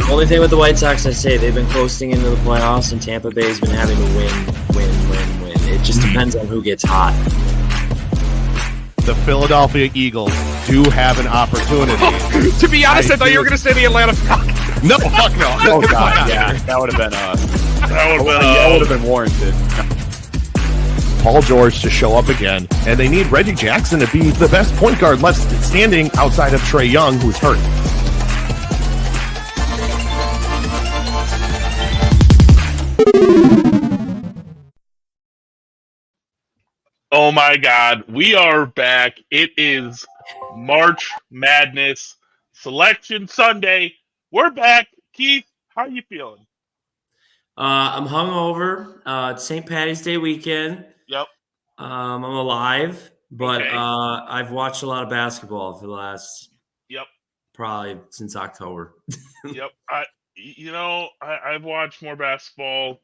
only thing with the White Sox, I say they've been coasting into the playoffs, and Tampa Bay's been having to win. It just depends on who gets hot. The Philadelphia Eagles do have an opportunity. To be honest, I thought you were going to say the Atlanta Falcons. No, fuck no. Oh, God, yeah. That would have been that would have been warranted. Paul George to show up again, and they need Reggie Jackson to be the best point guard left standing outside of Trae Young, who's hurt. Oh my God, we are back. It is March Madness Selection Sunday. We're back. Keith, how you feeling? I'm hungover. It's St. Patty's Day weekend. Yep. I'm alive, but Okay. I've watched a lot of basketball for the last probably since October. Yep. I've watched more basketball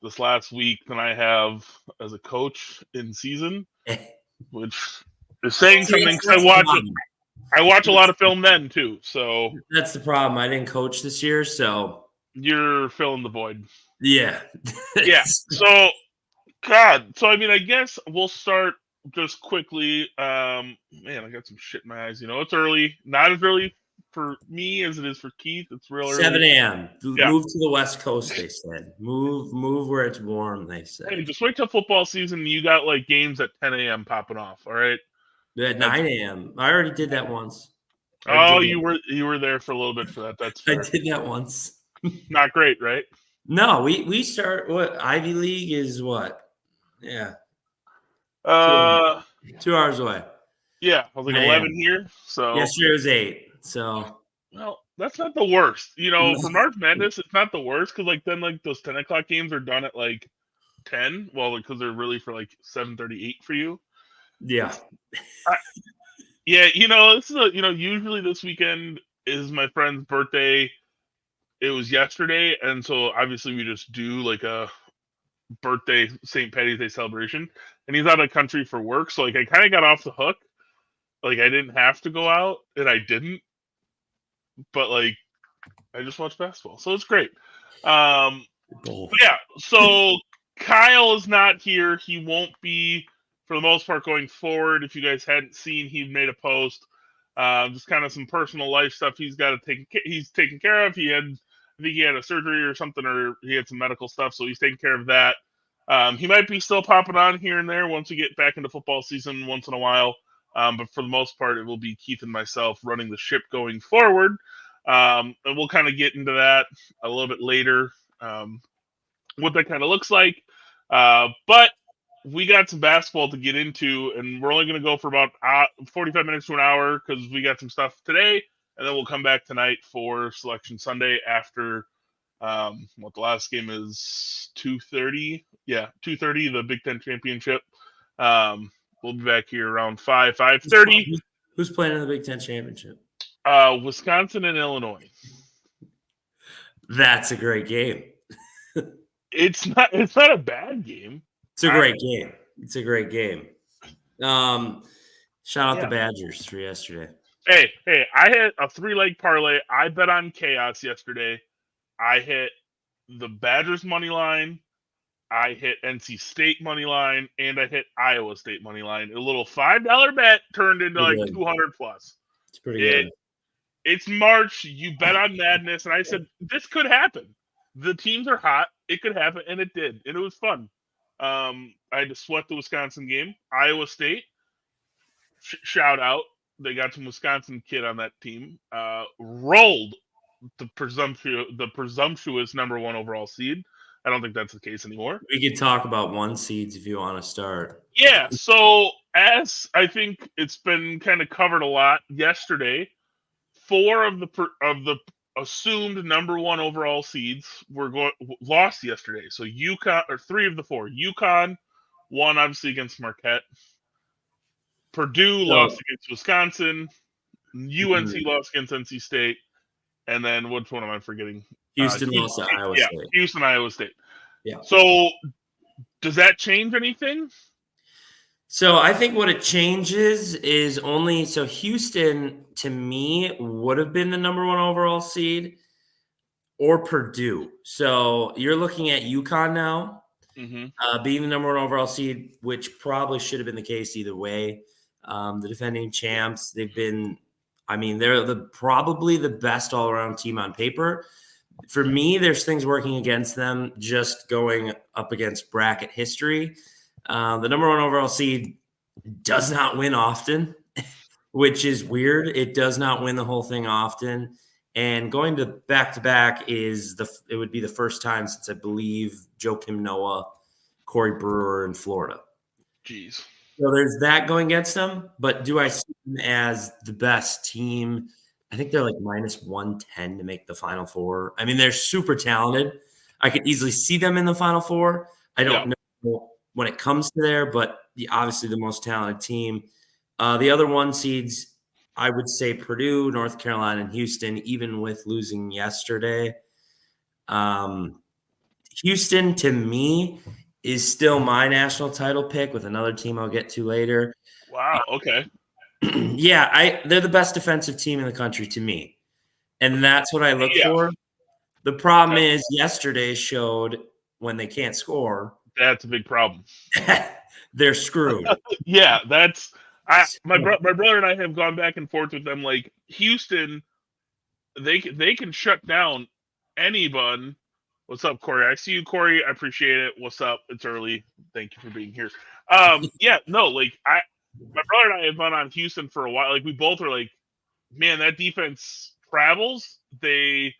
this last week than I have as a coach in season, which is saying something. 'Cause I watch a lot of film then too. So that's the problem. I didn't coach this year, so you're filling the void. Yeah. Yeah. So, God. So, I mean, I guess we'll start just quickly. Man, I got some shit in my eyes. It's early. Not as early for me as it is for Keith. It's real early. 7 a.m. Yeah. Move to the West Coast, they said. Move where it's warm, they said. Hey, just wait till football season. You got like games at 10 a.m. popping off. All right. At 9 a.m. I already did that once. You were there for a little bit for that. That's fair. I did that once. Not great, right? No, we start what Ivy League is what? Yeah. 2 hours away. Yeah, I was like 11 here. So yesterday was 8. So well, that's not the worst. For March Madness, it's not the worst because then those 10 o'clock games are done at like 10. Well, because they're really for like 7:38 for you. Yeah. This is usually this weekend is my friend's birthday. It was yesterday, and so obviously we just do like a birthday St. Patty's Day celebration. And he's out of country for work, so I kind of got off the hook. I didn't have to go out, and I didn't. But I just watched basketball, so it's great. Yeah. So Kyle is not here. He won't be for the most part going forward. If you guys hadn't seen, he made a post. Just kind of some personal life stuff he's taken care of. I think he had a surgery or something, or he had some medical stuff, so he's taking care of that. He might be still popping on here and there once we get back into football season once in a while. But for the most part, it will be Keith and myself running the ship going forward. And we'll kind of get into that a little bit later, what that kind of looks like. But we got some basketball to get into, and we're only going to go for about 45 minutes to an hour because we got some stuff today. And then we'll come back tonight for Selection Sunday after the last game is 2:30. Yeah, 2:30, the Big Ten Championship. We'll be back here around 5:30. Who's playing in the Big Ten Championship? Wisconsin and Illinois. That's a great game. It's not a bad game. It's a great game. It's a great game. Shout out the Badgers for yesterday. Hey, I hit a 3-leg parlay. I bet on chaos yesterday. I hit the Badgers money line. I hit NC State money line, and I hit Iowa State money line. A little $5 bet turned into like 200 plus. It's pretty good. It's March. You bet on madness, and I said this could happen. The teams are hot. It could happen, and it did, and it was fun. I had to sweat the Wisconsin game. Iowa State, shout out. They got some Wisconsin kid on that team. Rolled the presumptuous number 1 overall seed. I don't think that's the case anymore. We could talk about 1 seeds if you want to start. Yeah, so as I think it's been kind of covered a lot yesterday, 4 of the assumed number 1 overall seeds lost yesterday. So UConn, or 3 of the 4. UConn won obviously against Marquette. Purdue lost against Wisconsin. UNC lost against NC State. And then which one am I forgetting? Houston lost to Iowa State. Houston, Iowa State. Yeah. So does that change anything? So I think what it changes is Houston, to me, would have been the number 1 overall seed. or Purdue. So you're looking at UConn now, being the number 1 overall seed, which probably should have been the case either way. The defending champs, they've been, I mean, they're probably the best all-around team on paper. For me, there's things working against them just going up against bracket history. The number 1 overall seed does not win often, which is weird. It does not win the whole thing often. And going to back-to-back it would be the first time since I believe Joakim Noah, Corey Brewer in Florida. Jeez. So there's that going against them. But do I see them as the best team? I think they're like -110 to make the Final Four. I mean, they're super talented. I could easily see them in the Final Four. I don't know when it comes to there, but obviously the most talented team. The other 1 seeds, I would say Purdue, North Carolina, and Houston, even with losing yesterday. Houston, to me, is still my national title pick with another team I'll get to later. Wow, okay. Yeah, they're the best defensive team in the country to me. And that's what I look for. The problem is yesterday showed when they can't score. That's a big problem. They're screwed. Yeah, that's my brother and I have gone back and forth with them. Like Houston, they can shut down anyone. What's up, Corey? I see you, Corey. I appreciate it. What's up? It's early. Thank you for being here. Yeah, no, like my brother and I have been on Houston for a while. Like we both are like, man, that defense travels. They've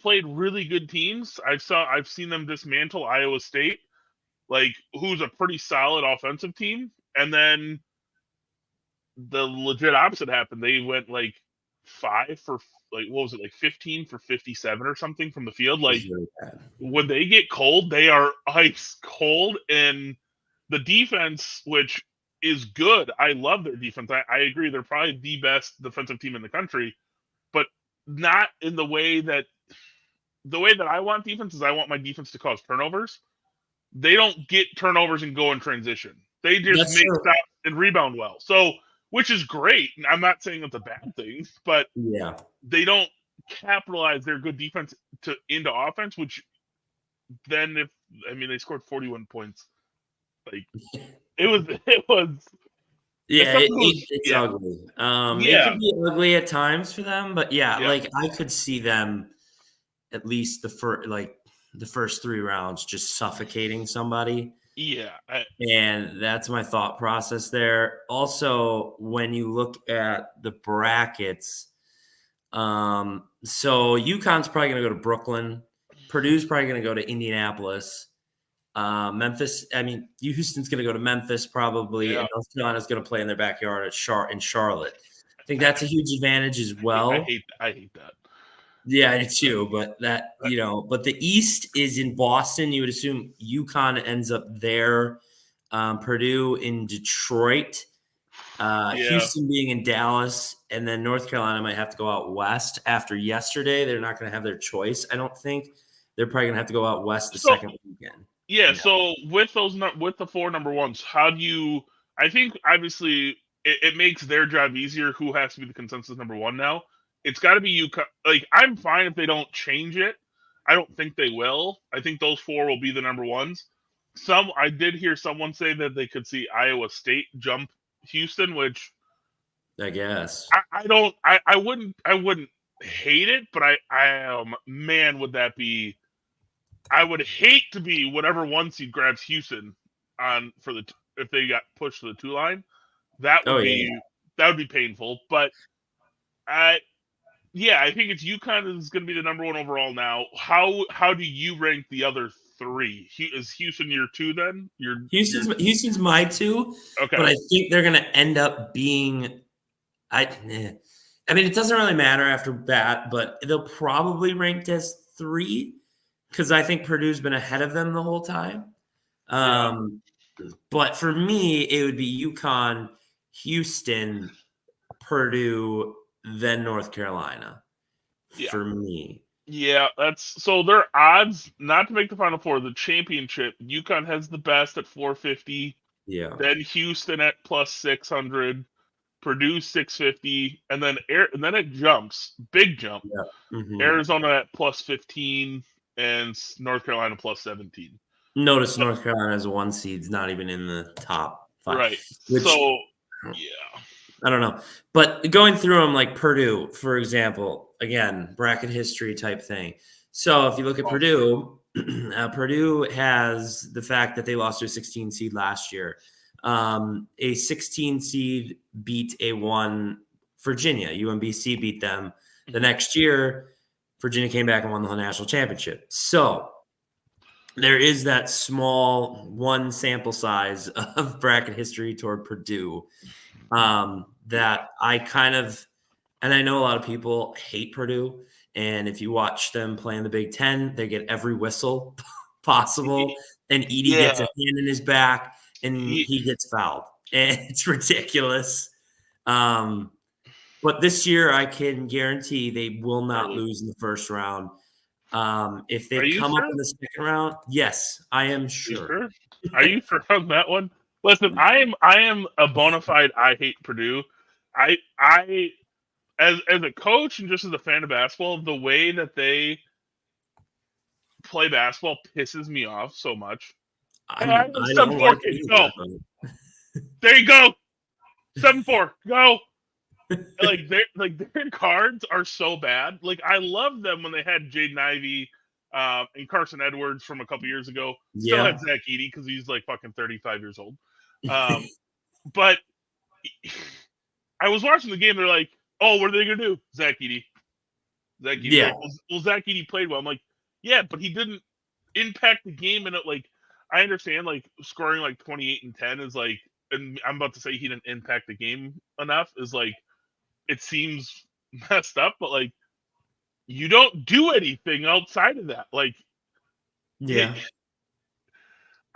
played really good teams. I've seen them dismantle Iowa State, like who's a pretty solid offensive team, and then the legit opposite happened. They went like 5 for like what was it, like 15 for 57 or something from the field. Like when they get cold, they are ice cold, and the defense, which is good. I love their defense. I agree. They're probably the best defensive team in the country, but not in the way that I want defense is I want my defense to cause turnovers. They don't get turnovers and go in transition. They just make stops and rebound well. So, which is great. And I'm not saying that's a bad thing, but they don't capitalize their good defense into offense, which then they scored 41 points. Like it was it's ugly. It can be ugly at times for them, but like I could see them at least the first 3 rounds just suffocating somebody. And that's my thought process there. Also, when you look at the brackets, so UConn's probably going to go to Brooklyn. Purdue's probably going to go to Indianapolis. Memphis, Houston's going to go to Memphis probably, and North Carolina's going to play in their backyard in Charlotte. I think that's a huge advantage as well. I hate that. Yeah, I do too. But but the East is in Boston. You would assume UConn ends up there. Purdue in Detroit. Houston being in Dallas, and then North Carolina might have to go out west. After yesterday, they're not going to have their choice. I don't think they're probably going to have to go out west the second weekend. Yeah. So with the 4 number 1s, how do you? I think obviously it makes their job easier. Who has to be the consensus number 1 now? It's got to be UConn. Like, I'm fine if they don't change it. I don't think they will. I think those 4 will be the number 1s. I did hear someone say that they could see Iowa State jump Houston, which I guess I wouldn't hate it, but man, would that be? I would hate to be whatever 1 seed grabs Houston if they got pushed to the 2 line. That would be painful, but I think it's UConn is going to be the number 1 overall now. How do you rank the other 3? Is Houston your 2 then? Houston's my 2. Okay, but I think they're going to end up being. It doesn't really matter after that, but they'll probably ranked as 3 because I think Purdue's been ahead of them the whole time. But for me, it would be UConn, Houston, Purdue, then North Carolina for me. Yeah, so their odds not to make the Final Four, the championship, UConn has the best at 450. Yeah. Then Houston at plus 600. Purdue 650, and then it jumps, big jump. Yeah. Mm-hmm. Arizona at plus 15 and North Carolina plus 17. Notice North Carolina as a 1 seed's not even in the top 5. Right. Which, so, yeah. I don't know. But going through them, like Purdue, for example, again, bracket history type thing. So if you look at Purdue, Purdue has the fact that they lost to a 16 seed last year. A 16 seed beat a 1 Virginia. UMBC beat them. The next year, Virginia came back and won the national championship. So there is that small 1 sample size of bracket history toward Purdue that I kind of, and I know a lot of people hate Purdue. And if you watch them play in the Big Ten, they get every whistle possible. And Edey gets a hand in his back and he gets fouled. And it's ridiculous. But this year, I can guarantee they will not lose in the first round. If they come up in the second round, yes, I am sure. Are you sure on that one? Listen, I am a bona fide I hate Purdue. I as a coach and just as a fan of basketball, the way that they play basketball pisses me off so much. I don't like it go. There you go. 7-4. Go. Their cards are so bad. Like, I love them when they had Jaden Ivey and Carson Edwards from a couple years ago. Still had Zach Edey because he's like fucking 35 years old. But I was watching the game. They're like, "Oh, what are they gonna do?" Zach Edey. Yeah. Well, Zach Edey played well. I'm like, yeah, but he didn't impact the game. And I understand like scoring like 28 and 10 is like, and I'm about to say he didn't impact the game enough is like, it seems messed up, but like, you don't do anything outside of that. Like, yeah.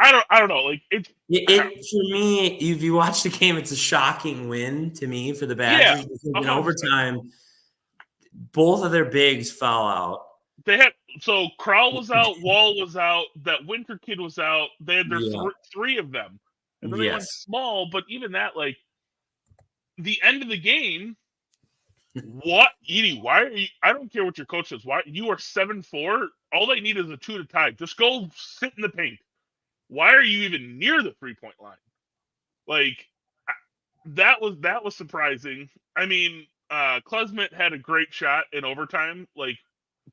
I don't know. Like it for me, if you watch the game, it's a shocking win to me for the Badgers. Yeah, in overtime, both of their bigs foul out. They had Krall was out, Wall was out, that Winter kid was out. They had their three of them, and then they went small. But even that, like the end of the game, what Edey? Why are you? I don't care what your coach says. Why you are 7-4? All they need is a 2 to tie. Just go sit in the paint. Why are you even near the 3-point line? Like that was surprising. I mean, Klesmit had a great shot in overtime, like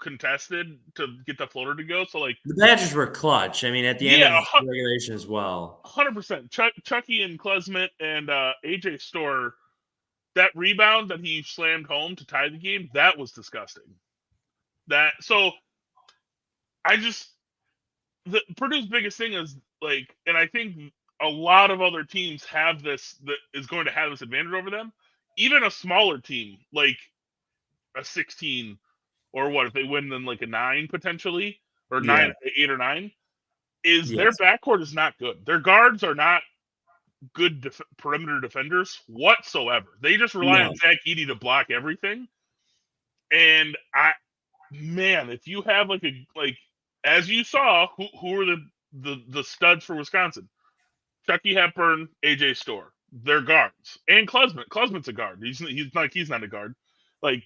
contested to get the floater to go. So like the Badgers were clutch. I mean, at the end of the regulation as well. 100%. Chucky and Klesmit and AJ Storr, that rebound that he slammed home to tie the game, that was disgusting. Purdue's biggest thing is like, and I think a lot of other teams have this that is going to have this advantage over them. Even a smaller team, like a 16, or what if they win then like a 9 potentially, or 9, 8 or 9, is their backcourt is not good. Their guards are not good perimeter defenders whatsoever. They just rely on Zach Edey to block everything. And if you have as you saw, who are the studs for Wisconsin? Chucky Hepburn, AJ Storr. They're guards. And Klesmit. Klesmit's a guard. He's not a guard. Like,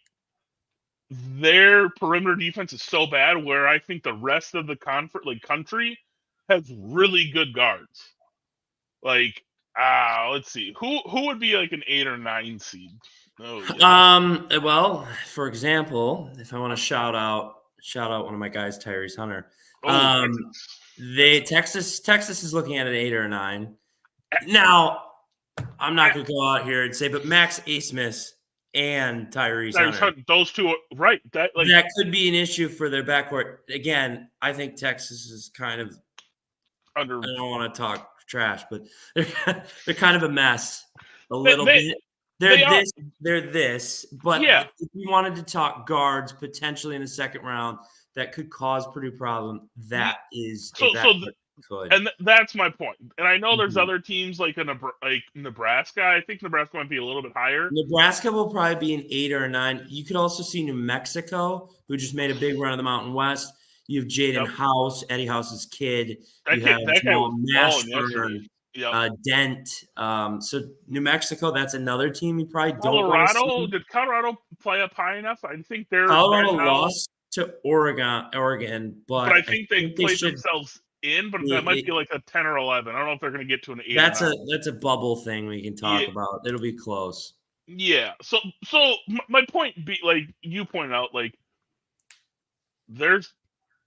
their perimeter defense is so bad where I think the rest of the country has really good guards. Like, let's see. Who would be like an 8 or 9 seed? Oh, yeah. Well, for example, if I want to shout out one of my guys, Tyrese Hunter. Texas is looking at an 8 or a 9. Now, I'm not going to go out here and say, but Max Asmus and Tyrese Hunter, those two are right. That could be an issue for their backcourt. Again, I think Texas is kind of under. I don't want to talk trash, but they're kind of a mess. A little bit. They're this. But if you wanted to talk guards potentially in the second round that could cause Purdue problem, that is and that's my point. And I know there's other teams like Nebraska. I think Nebraska might be a little bit higher. Nebraska will probably be an 8 or a 9. You could also see New Mexico, who just made a big run of the Mountain West. You have Jaden House, Eddie House's kid. You have Jamal Mashburn. Dent. So New Mexico, that's another team you probably don't want to see. Did Colorado play up high enough? I think Colorado lost to Oregon, but I think they played should, themselves in, but that might be like a 10 or 11. I don't know if they're going to get to an 8. That's a bubble thing we can talk about. It'll be close. Yeah. So my point be like you pointed out, like there's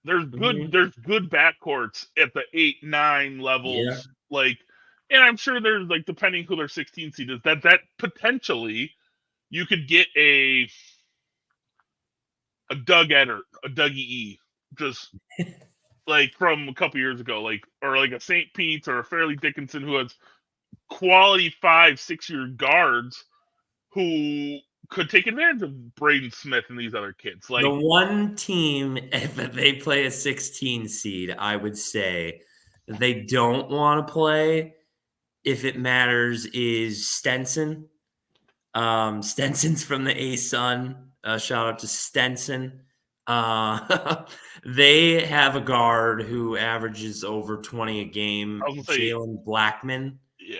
good backcourts at the 8, 9 levels, like, and I'm sure there's like depending who their 16 seed is, that potentially you could get a Doug Eddard, a Dougie E, just like from a couple years ago, like, or like a St. Pete's or a Fairleigh Dickinson who has quality 5-6 year guards who could take advantage of Braden Smith and these other kids. Like the one team, if they play a 16 seed, I would say they don't want to play, if it matters, is Stenson. Stenson's from the A-Sun. Shout out to Stenson. They have a guard who averages over 20 a game, Jalen Blackman. Yeah.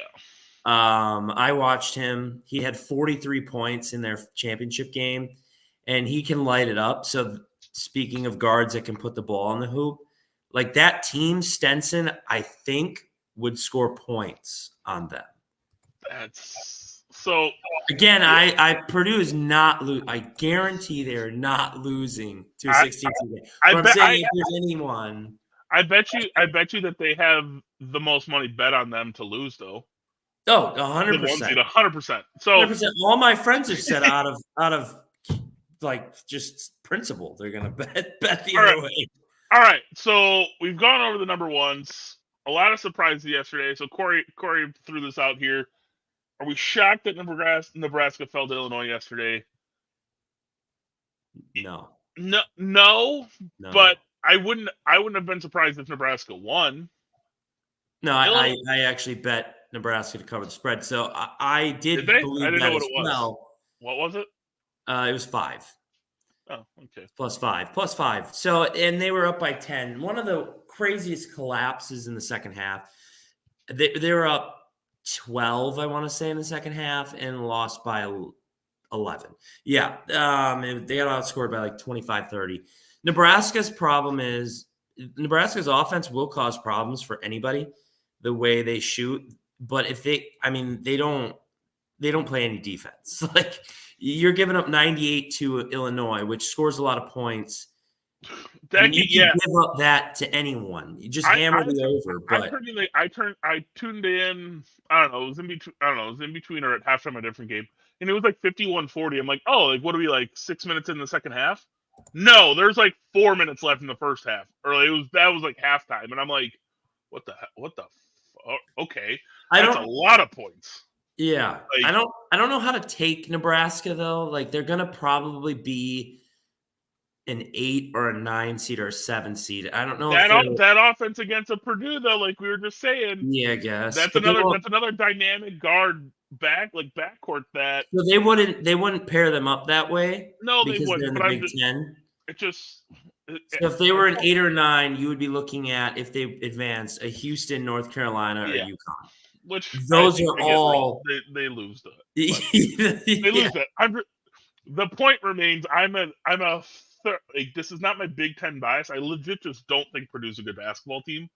I watched him. He had 43 points in their championship game, and he can light it up. So speaking of guards that can put the ball in the hoop, like that team, Stenson, I think would score points on them. That's so. Again, Purdue is not I guarantee they're not losing to a 16 seed. I'm saying if there's anyone, I bet you that they have the most money bet on them to lose, though. Oh, 100%. 100%. So 100%. All my friends have said out of like just principle, they're gonna bet the other way. All right. So we've gone over the number ones. A lot of surprises yesterday. So Corey threw this out here. Are we shocked that Nebraska fell to Illinois yesterday? No. But I wouldn't have been surprised if Nebraska won. No, I actually bet Nebraska to cover the spread. So I did believe I didn't that know what as it was. well. What was it? It was 5. Oh, okay. Plus 5. So, and they were up by 10. One of the craziest collapses in the second half. They were up 12, I want to say, in the second half, and lost by 11. Yeah. They got outscored by like 25-30. Nebraska's problem is Nebraska's offense will cause problems for anybody, the way they shoot. But if they don't play any defense. Like, you're giving up 98 to Illinois, which scores a lot of points. You can give up that to anyone. You just hammer the over. But I tuned in. I don't know. It was in between. I don't know. It was in between or at halftime a different game, and it was like 51-40. I'm like, oh, like what are we, like 6 minutes in the second half? No, there's like 4 minutes left in the first half. Or that was like halftime, and I'm like, what the okay, that's a lot of points. Yeah, like, I don't know how to take Nebraska though. Like, they're gonna probably be an 8 or a 9 seed or a 7 seed. I don't know that offense against a Purdue though, like we were just saying. Yeah, I guess that's another dynamic guard backcourt that. So they wouldn't pair them up that way. No, they wouldn't. But Big Ten. So if they were an 8 or 9, you would be looking at, if they advance, a Houston, North Carolina, or UConn. Which those are all they lose that. They lose that. The point remains. This is not my Big Ten bias. I legit just don't think Purdue's a good basketball team.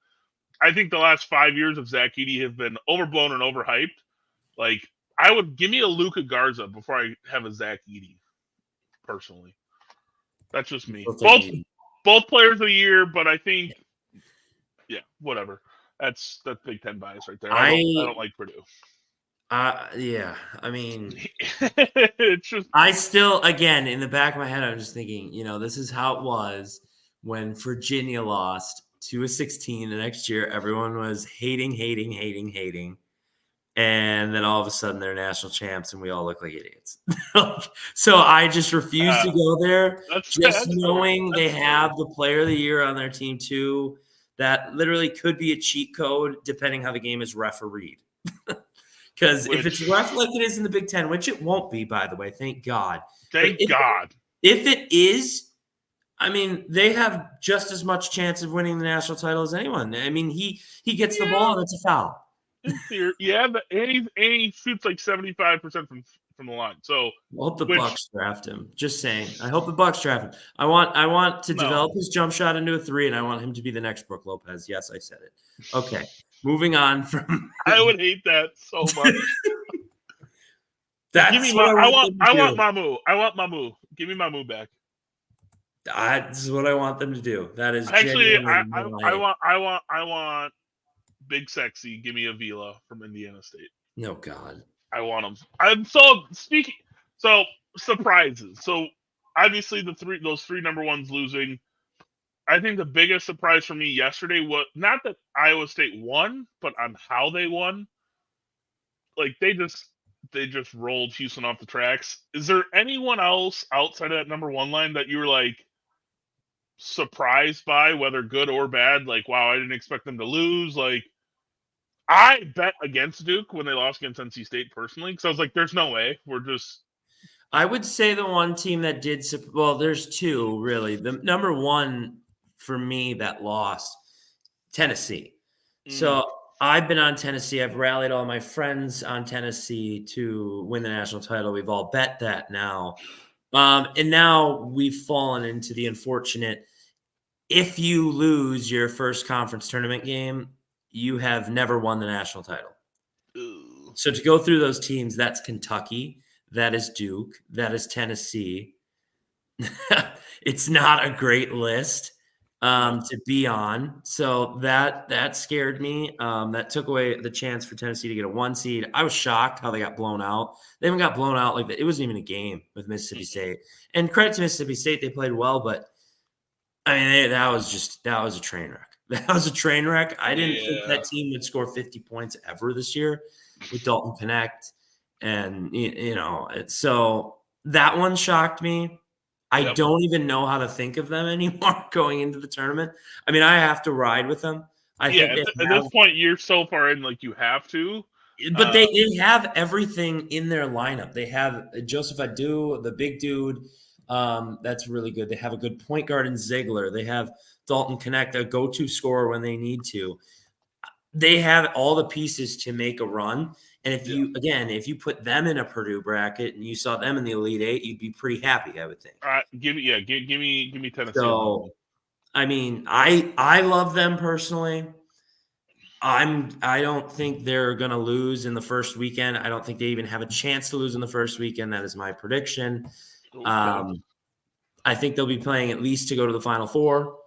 I think the last 5 years of Zach Edey have been overblown and overhyped. Like, I would give me a Luka Garza before I have a Zach Edey. Personally, that's just me. Both players of the year, but I think, whatever. That's Big Ten bias right there. I don't like Purdue. Yeah, I mean, it's just. I still, again, in the back of my head, I'm just thinking, this is how it was when Virginia lost to a 16 the next year. Everyone was hating. And then all of a sudden they're national champs and we all look like idiots. So I just refuse to go there. Knowing they have the player of the year on their team too, that literally could be a cheat code depending how the game is refereed. Because if it's rough like it is in the Big Ten, which it won't be, by the way, thank God. Thank God. If it is, I mean, they have just as much chance of winning the national title as anyone. I mean, he gets the ball and it's a foul. In theory, yeah, but he shoots like 75% from the line. So I hope the Bucks draft him. Just saying. I hope the Bucks draft him. I want to develop his jump shot into a 3, and I want him to be the next Brook Lopez. Yes, I said it. Okay, moving on from. I would hate that so much. That's what I want Mamu. I want Mamu. Give me Mamu back. This is what I want them to do. That is actually I want Big Sexy. Give me Avila from Indiana State. No, God. I want him. I'm so speaking. So surprises. So obviously those three number ones losing. I think the biggest surprise for me yesterday was not that Iowa State won, but on how they won. Like they just rolled Houston off the tracks. Is there anyone else outside of that number one line that you were like surprised by, whether good or bad? Like, wow, I didn't expect them to lose. Like, I bet against Duke when they lost against NC State personally, because I was like, there's no way. I would say the one team that did well, there's two really. The number one for me that lost, Tennessee. So I've been on Tennessee. I've rallied all my friends on Tennessee to win the national title. We've all bet that now. And now we've fallen into the unfortunate, if you lose your first conference tournament game, you have never won the national title. Ooh. So to go through those teams, that's Kentucky, that is Duke, that is Tennessee. It's not a great list to be on. So that scared me. That took away the chance for Tennessee to get a 1 seed. I was shocked how they got blown out. They even got blown out like that. It wasn't even a game with Mississippi State. And credit to Mississippi State, they played well, but I mean, that was a train wreck. That was a train wreck. I didn't think that team would score 50 points ever this year with Dalton Connect. And, so that one shocked me. I don't even know how to think of them anymore going into the tournament. I mean, I have to ride with them. At this point, you're so far in, like you have to. But they have everything in their lineup. They have Joseph Adu, the big dude. That's really good. They have a good point guard in Ziegler. They have Dalton Connect, a go-to scorer when they need to. They have all the pieces to make a run. And if you put them in a Purdue bracket and you saw them in the Elite Eight, you'd be pretty happy, I would think. Give me Tennessee. So, I mean, I love them personally. I don't think they're going to lose in the first weekend. I don't think they even have a chance to lose in the first weekend. That is my prediction. Okay. I think they'll be playing at least to go to the Final Four.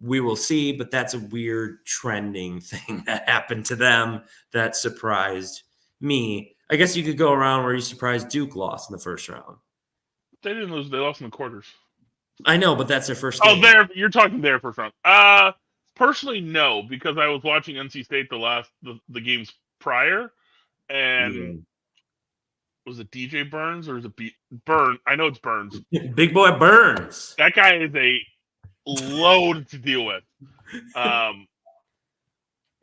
We will see, but that's a weird trending thing that happened to them that surprised me. I guess you could go around where you surprised Duke lost in the first round. They didn't lose. They lost in the quarters. I know, but that's their first game. Oh, you're talking their first round. Personally, no, because I was watching NC State the games prior, and was it DJ Burns or is it Burns? I know it's Burns. Big boy Burns. That guy is a load to deal with.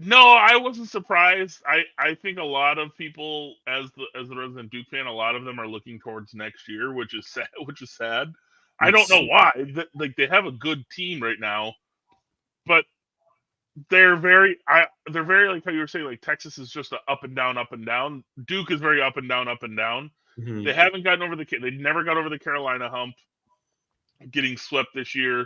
No, I wasn't surprised. I think a lot of people, as the resident Duke fan, a lot of them are looking towards next year, which is sad. I don't know why. They have a good team right now, but they're very like how you were saying. Like Texas is just a up and down, up and down. Duke is very up and down, up and down. Mm-hmm. They haven't gotten over they never got over the Carolina hump. Getting swept this year.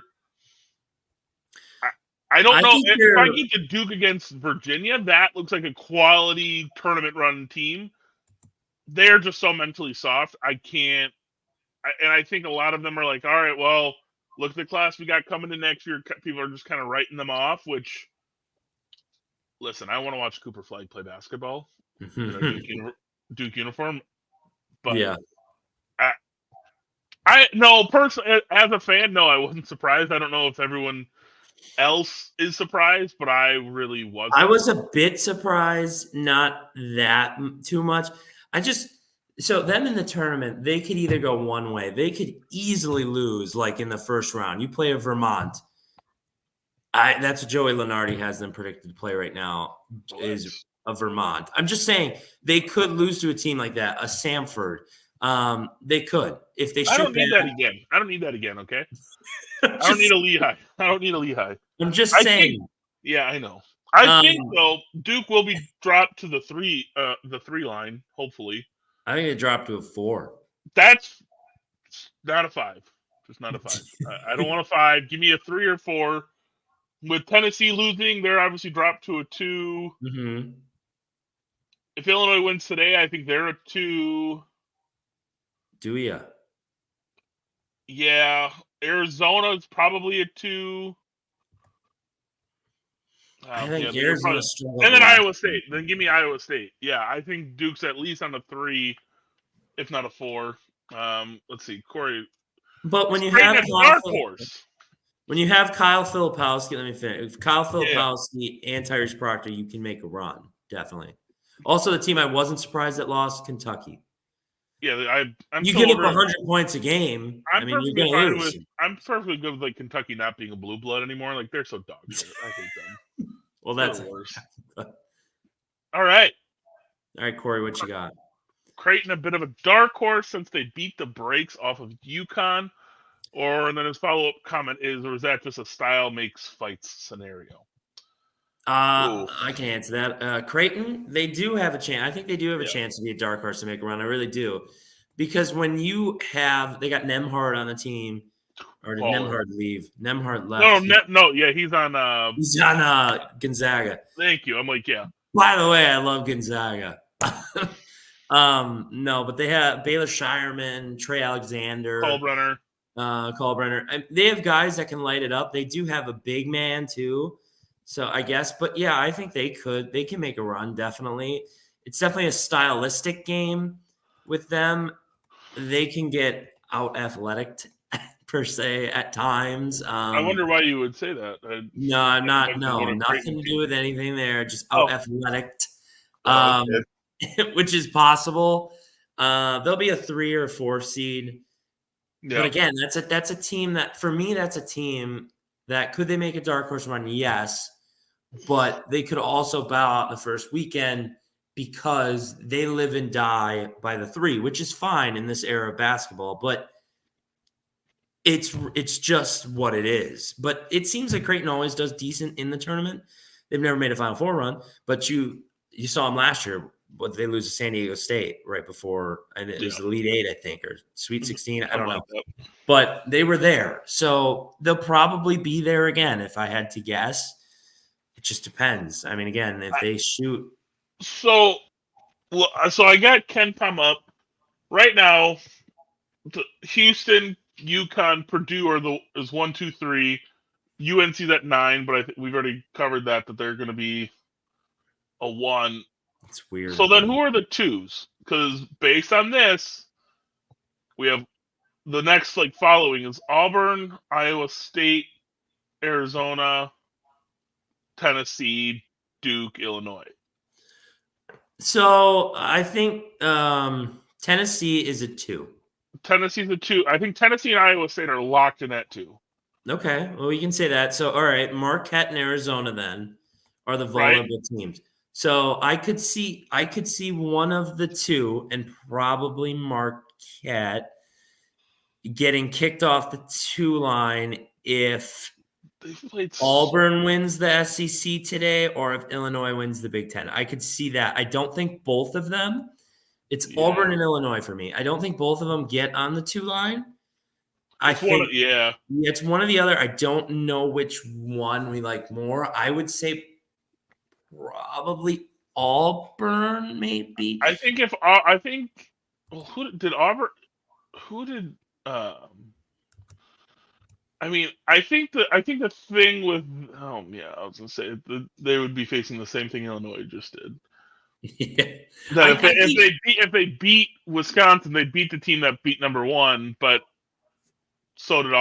I don't know if I get to Duke against Virginia. That looks like a quality tournament run team. They're just so mentally soft. I can't. And I think a lot of them are like, all right, well, look at the class we got coming to next year. People are just kind of writing them off, which, listen, I want to watch Cooper Flag play basketball in a Duke uniform. But yeah. Personally, as a fan, no, I wasn't surprised. I don't know if everyone else is surprised, but I really wasn't. I was a bit surprised, not that too much. So them in the tournament, they could either go one way. They could easily lose, like in the first round. You play a Vermont. That's what Joey Lenardi has them predicted to play right now, is a Vermont. I'm just saying they could lose to a team like that, a Samford. They could if they shoot. I don't need that again. Okay. I don't need a Lehigh. I'm just saying. Yeah, I know. I think though Duke will be dropped to the three line. Hopefully, I think it dropped to a 4. That's not a 5. Just not a 5. I don't want a 5. Give me a 3 or 4. With Tennessee losing, they're obviously dropped to a 2. Mm-hmm. If Illinois wins today, I think they're a 2. Do ya? Yeah, Arizona's probably a 2. I think yeah, Arizona and then Iowa State. Then give me Iowa State. Yeah, I think Duke's at least on a 3, if not a 4. Let's see, Corey. But when you Straight have at dark horse. When you have Kyle Filipowski, let me finish. If Kyle Filipowski and Tyrese Proctor, you can make a run, definitely. Also, the team I wasn't surprised that lost, Kentucky. Yeah, I'm. You give up 100 points a game. I mean, you're going to lose. I'm perfectly good with like Kentucky not being a blue blood anymore. Like they're so dog shit. I hate them. Well, that's worse. All right, Corey, what you got? Creighton, a bit of a dark horse since they beat the brakes off of UConn. And then his follow-up comment is, or is that just a style makes fights scenario? I can answer that. Creighton, they do have a chance. I think they do have a chance to be a dark horse to make a run. I really do. Because when you have, they got Nembhard on the team, or did Nembhard leave? Nembhard left. He's on. He's on Gonzaga. Thank you. I'm like, yeah. By the way, I love Gonzaga. No, but they have Baylor Shireman, Trey Alexander, Kalbrenner. They have guys that can light it up. They do have a big man too. So I guess, but yeah, I think they can make a run. Definitely. It's definitely a stylistic game with them. They can get out athletic per se at times. I wonder why you would say that. Nothing to do with anything there. Just out athletic, which is possible. They'll be a 3 or 4 seed. Yeah. But again, that's a team that, for me, that's a team that could they make a dark horse run? Yes, but they could also bow out the first weekend because they live and die by the 3, which is fine in this era of basketball. But it's just what it is. But it seems like Creighton always does decent in the tournament. They've never made a Final Four run, but you saw them last year. But they lose to San Diego State right before, and it was the Elite 8, I think, or Sweet 16. I don't know. But they were there. So they'll probably be there again, if I had to guess. It just depends. I mean, again, if they shoot. So I got KenPom up. Right now, Houston, UConn, Purdue is 1, 2, 3. UNC's at 9, but we've already covered that they're going to be a 1. It's weird. So then who are the 2s? Because based on this, we have the next following is Auburn, Iowa State, Arizona, Tennessee, Duke, Illinois. So I think Tennessee is a 2. Tennessee's a 2. I think Tennessee and Iowa State are locked in at 2. Okay, well, you can say that. So, all right, Marquette and Arizona then are the vulnerable teams. So I could see one of the 2 and probably Marquette getting kicked off the 2 line if Auburn wins the SEC today or if Illinois wins the Big Ten. I could see that. I don't think both of them. It's Auburn and Illinois for me. I don't think both of them get on the 2 line. It's one or the other. I don't know which one we like more. I would say probably Auburn, maybe. I think who did Auburn? Who did? I think the thing with I was gonna say they would be facing the same thing Illinois just did. Yeah. That if they beat Wisconsin, they beat the team that beat number 1, but so did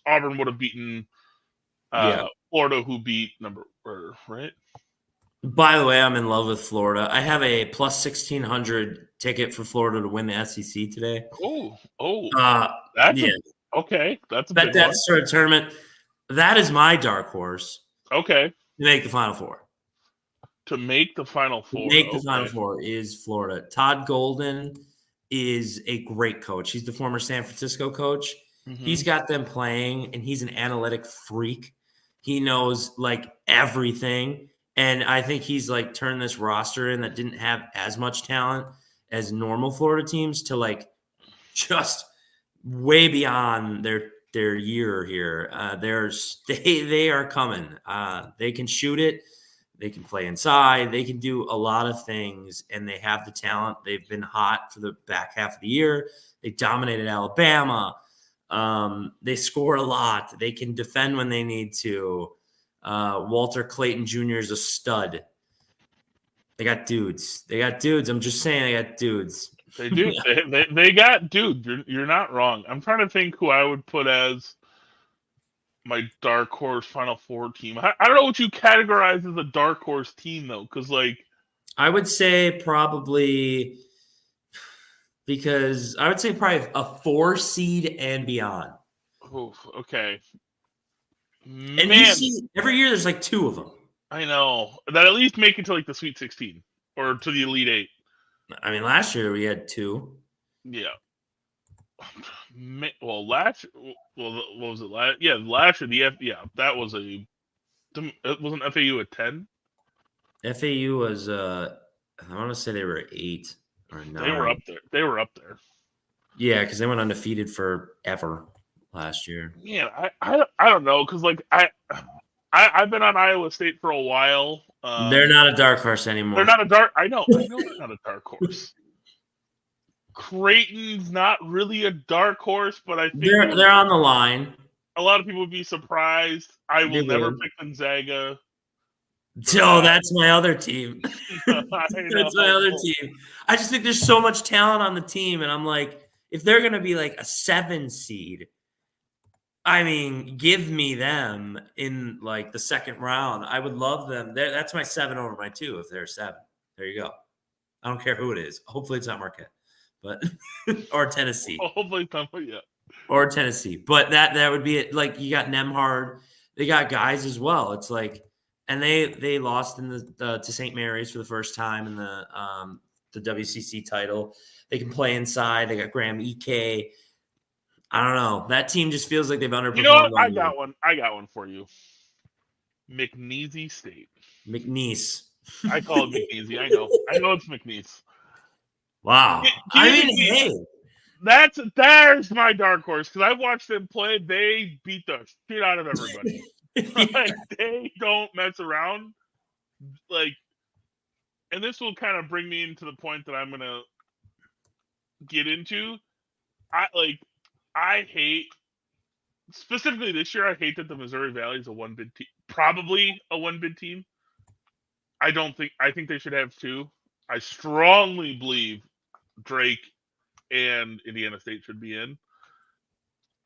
Auburn would have beaten Florida, who beat right. By the way, I'm in love with Florida. I have a plus 1,600 ticket for Florida to win the SEC today. Okay. That's a big one. Sort of tournament. That is my dark horse. Okay. To make the Final Four. To make the Final Four. The Final Four is Florida. Todd Golden is a great coach. He's the former San Francisco coach. Mm-hmm. He's got them playing, and he's an analytic freak. He knows everything. And I think he's like turned this roster in that didn't have as much talent as normal Florida teams to like just way beyond their year here. They are coming. They can shoot it. They can play inside. They can do a lot of things, and they have the talent. They've been hot for the back half of the year. They dominated Alabama. They score a lot. They can defend when they need to. Walter Clayton Jr. is a stud. They got dudes. I'm just saying they got dudes. They do. they got dudes. You're not wrong. I'm trying to think who I would put as my dark horse Final Four team. I don't know what you categorize as a dark horse team though, because like I would say probably a 4 seed and beyond. Oof, okay. And you see every year there's like 2 of them. I know that at least make it to like the Sweet 16 or to the Elite 8. I mean, last year we had 2. Yeah. What was it last? Yeah, last year that was wasn't FAU at 10. FAU was I want to say they were 8 or 9. They were up there. Yeah, because they went undefeated forever last year. Yeah, I don't know because like I've been on Iowa State for a while. They're not a dark horse anymore. They're not a dark. I know they're not a dark horse. Creighton's not really a dark horse, but I think they're on the line. A lot of people would be surprised. I will never pick Gonzaga. So that's my other team. That's my other team. I just think there's so much talent on the team, and I'm like, if they're gonna be like a 7 seed, I mean, give me them in like the second round. I would love them. That's my 7 over my 2 if they're 7. There you go. I don't care who it is. Hopefully it's not Marquette, but or Tennessee. Hopefully it's not, yeah. Or Tennessee. But that would be it. Like you got Nemhard. They got guys as well. It's like, and they lost in the to St. Mary's for the first time in the WCC title. They can play inside. They got Graham Ike. I don't know. That team just feels like they've underperformed. You know what? I got one for you. McNeese State. McNeese. I call it McNeese. I know it's McNeese. Wow. Hey. There's my dark horse because I watched them play. They beat the shit out of everybody. Like they don't mess around. Like, and this will kind of bring me into the point that I'm gonna get into. I hate specifically this year. I hate that the Missouri Valley is a 1-bid team, probably a 1-bid team. I think they should have 2. I strongly believe Drake and Indiana State should be in.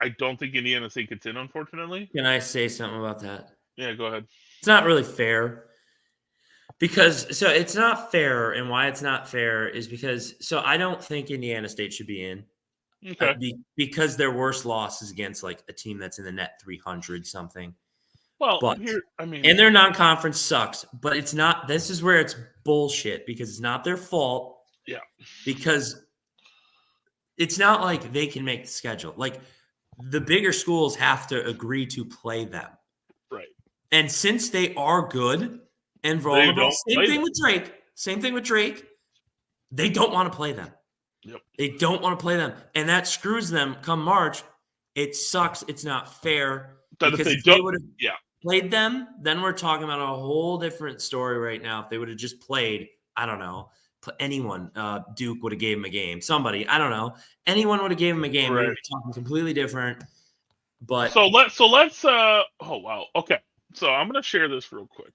I don't think Indiana State gets in, unfortunately. Can I say something about that? Yeah, go ahead. It's not really fair. It's not fair, and why it's not fair is because I don't think Indiana State should be in. Okay. Because their worst loss is against like a team that's in the net 300 something. Well, and their non-conference sucks, but it's not. This is where it's bullshit because it's not their fault. Yeah. Because it's not like they can make the schedule. Like the bigger schools have to agree to play them. Right. And since they are good and vulnerable, same thing with Drake. They don't want to play them. Yep. They don't want to play them. And that screws them come March. It sucks. It's not fair. That because if they would have played them, then we're talking about a whole different story right now. If they would have just played, I don't know, anyone, Duke would have gave him a game. Somebody, I don't know. Anyone would have gave him a game. Right. We'd be talking completely different. But so let's oh wow. Okay. So I'm gonna share this real quick.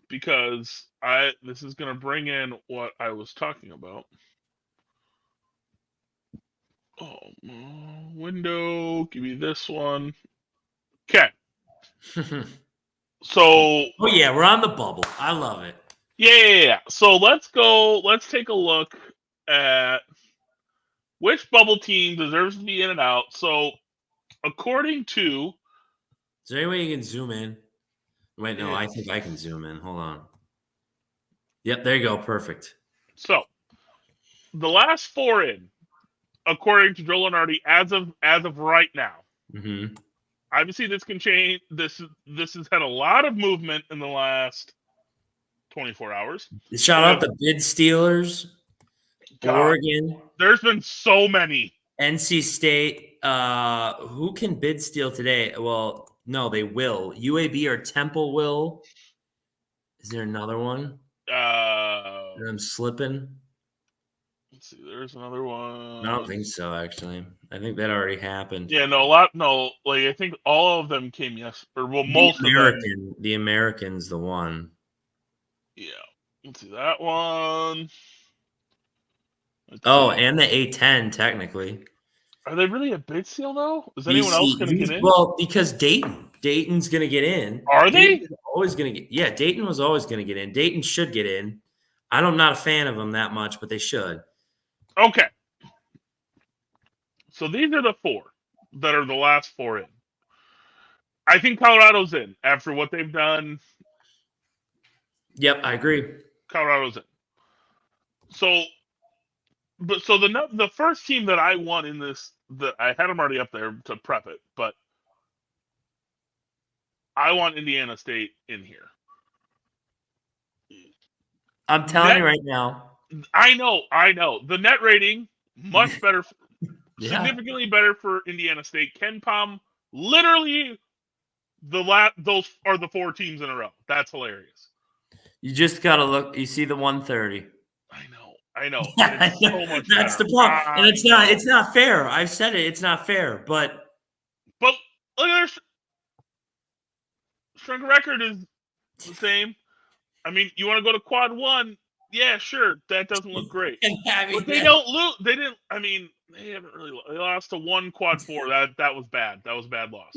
Because this is going to bring in what I was talking about. Oh, window, give me this one. Okay. So. Oh yeah, we're on the bubble. I love it. Yeah. So let's take a look at which bubble team deserves to be in and out. So according to. Is there any way you can zoom in? Wait, no, I think I can zoom in. Hold on. Yep, there you go. Perfect. So, the last 4 in, according to Joe Lunardi, as of right now, obviously this can change. This has had a lot of movement in the last 24 hours. Shout out the bid stealers, Oregon. There's been so many. NC State. Who can bid steal today? Well, no, they will. UAB or Temple will. Is there another one? I'm slipping. Let's see. There's another one. I don't think so. Actually, I think that already happened. Yeah, no, a lot. No, like I think all of them came most of them. The American's the one. Yeah, let's see that one. And the A10 technically. Are they really a bid steal though? Is anyone else going to get in? Well, because Dayton's going to get in. Are they? Always going to get. Yeah, Dayton was always going to get in. Dayton should get in. I'm not a fan of them that much, but they should. Okay. So these are the 4 that are the last 4 in. I think Colorado's in after what they've done. Yep, I agree. Colorado's in. So the first team that I want in this, that I had them already up there to prep it, but I want Indiana State in here. I'm telling you right now. I know. The net rating much better, significantly better for Indiana State. Ken Palm, literally, those are the 4 teams in a row. That's hilarious. You just gotta look. You see the 130. I know. Yeah, so much that's better. the problem, and it's not fair. I've said it. It's not fair, but look at their strength record is the same. I mean, you want to go to quad 1? Yeah, sure. That doesn't look great. But they don't lose. They didn't. I mean, they haven't really. They lost to 1 quad 4. That was bad. That was a bad loss.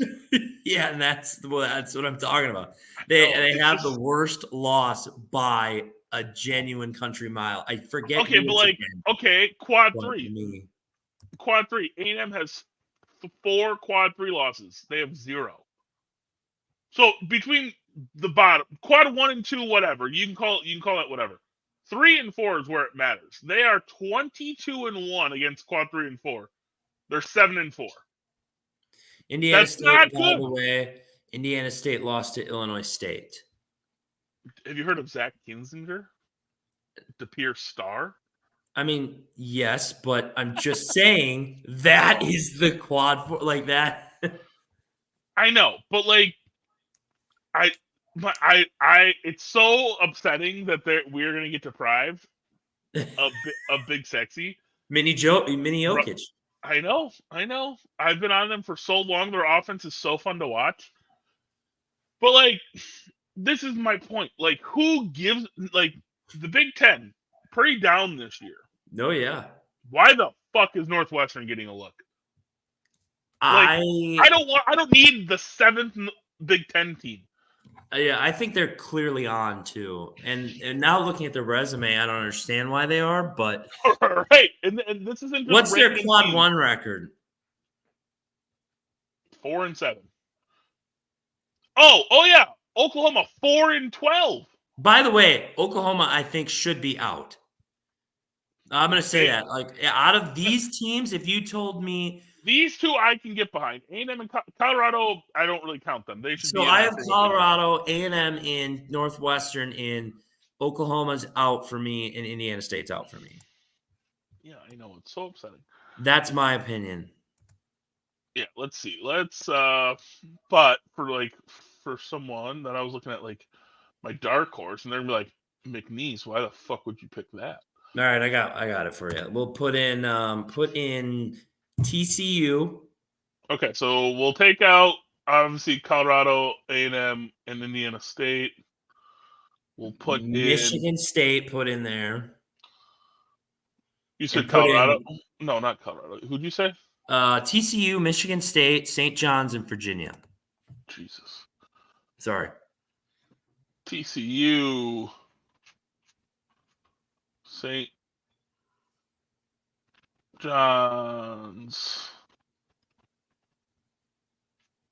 Yeah, and that's what I'm talking about. They have the worst loss by a genuine country mile. I forget. Okay, but quad 3. Quad 3. A&M has 4 quad 3 losses. They have 0. So between the bottom, quad 1 and 2, whatever you can call it whatever. 3 and 4 is where it matters. They are 22-1 against quad 3 and 4. They're 7-4. Indiana That's State, not by good. the way, Indiana State lost to Illinois State. Have you heard of Zach Kinzinger? De Pierce Star? I mean, yes, but I'm just saying that is the quad 4 like that. I know, but it's so upsetting that we're gonna get deprived of Big Sexy. Mini Jokic. I know. I've been on them for so long. Their offense is so fun to watch. But this is my point. Who gives the Big Ten pretty down this year? Oh yeah. Why the fuck is Northwestern getting a look? I don't need the 7th Big Ten team. Yeah, I think they're clearly on too. And now looking at their resume, I don't understand why they are, but right. And this isn't. What's their quad 1 record? 4-7. Oh yeah, Oklahoma 4-12. By the way, Oklahoma I think should be out. I'm going to say that. Out of these teams, if you told me these 2 I can get behind. A&M and Colorado, I don't really count them. They should be. So I have Colorado, A&M in, Northwestern in, Oklahoma's out for me, and Indiana State's out for me. Yeah, I know. It's so upsetting. That's my opinion. Yeah, let's see. But for someone that I was looking at my dark horse, and they're gonna be like, McNeese, why the fuck would you pick that? All right, I got it for you. We'll put in TCU. Okay, so we'll take out obviously Colorado, A&M, and Indiana State. We'll put Michigan State. Put in there. You said Colorado? No, not Colorado. Who'd you say? TCU, Michigan State, St. John's, and Virginia. Jesus. Sorry. TCU, St. John's,